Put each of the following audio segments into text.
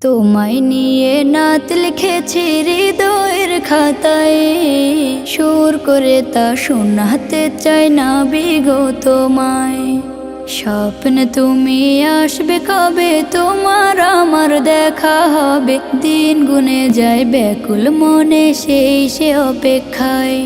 তোমায় নিয়ে নাত লিখেছি হৃদয়ের খাতায়, সুর করে তা শোনাতে চাই না বিগো তোমায়। স্বপ্ন তুমি আসবে কবে, তোমার আমার দেখা হবে, দিন গুনে যায় ব্যাকুল মনে সেই সে অপেক্ষায়।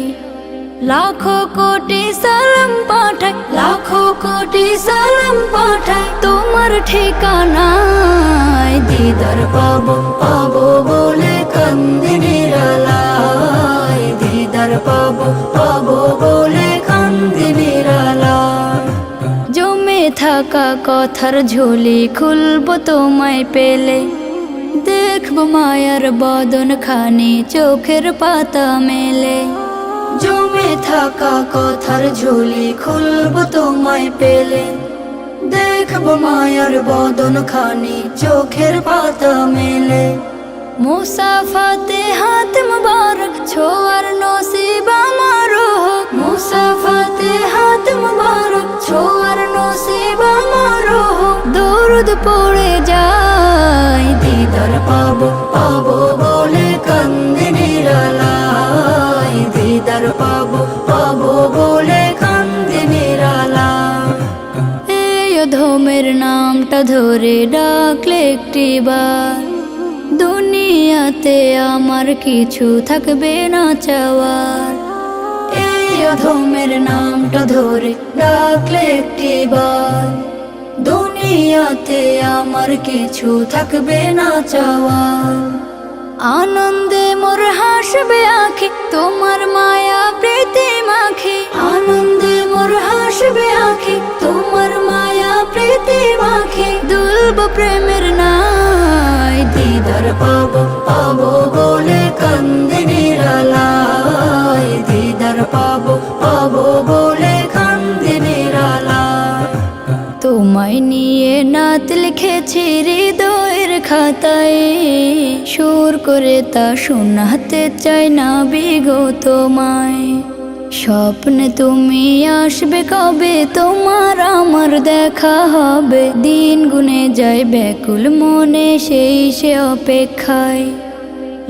লাখো কোটি সালাম পাঠাই, লাখো কোটি সালাম পাঠাই তোমার ঠিকানায়। দিদার পাবো পাবো বলে কান্দি নিরালায়, দিদার পাবো পাবো বলে কান্দি নিরালায়। জমে থাকা কথার ঝুলি খুলবো তোমায় পেলে, দেখবো মায়ার বদন খানি চোখের পাতা মেলে। জমে থাকা কথার ঝুলি খুলবো তোমায় পেলে, দেখবো মায়ার বদন খানি চোখের পাতা মেলে। মুসাফাতে হাত মুবারক ছোয়ার নসিব আমার হোক, মুসাফাতে হাত মুবারক ছোয়ার নসিব আমার হোক। দরুদ পড়ে যায় দিদার পাবো পাবো বলে কান্দি নিরালায়, দিদার পাবো পাবো বলে কান্দি নিরালায়। এই অধমের নামটা ধরে ডাকলে একটিবার, দুনিয়াতে আমার কিছু থাকবে না চাওয়ার। এই অধমের নামটা ধরে ডাকলে একটিবার, দুনিয়াতে আমার কিছু থাকবে না চাওয়ার। আনন্দে মোর হাসবে আঁখি তোমার মায়া প্রীতি মাখি, আনন্দে মোর হাসবে আঁখি তোমার মায়া প্রীতি মাখি। দুলব প্রেমের নাই দিদার পাবো পাবো বলে কান্দি নিরালায়, দিদার পাবো পাবো বলে কান্দি নিরালায়। তোমায় নিয়ে নাত লিখেছি হৃদয়ের খাতায়, সুর করে তা শোনাতে চাই না বিগো তোমায়। স্বপ্ন তুমি আসবে কবে, তোমার আমার দেখা হবে, দিন গুনে যায় ব্যাকুল মনে সেই সে অপেক্ষায়।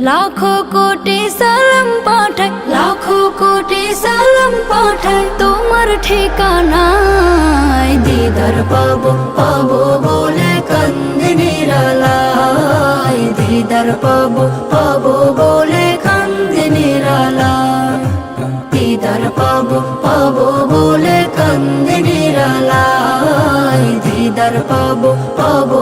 লাখো কোটি সালাম পাঠাই, লাখো কোটি সালাম পাঠাই তোমার ঠিকানায়। দিদার পাবো পাবো বলে কান্দি নিরালায়, দিদার পাবো পাবো বলে কান্দি নিরালায়। দিদার পাবো পাবো বলে কান্দি নিরালায়, দিদার পাবো পাবো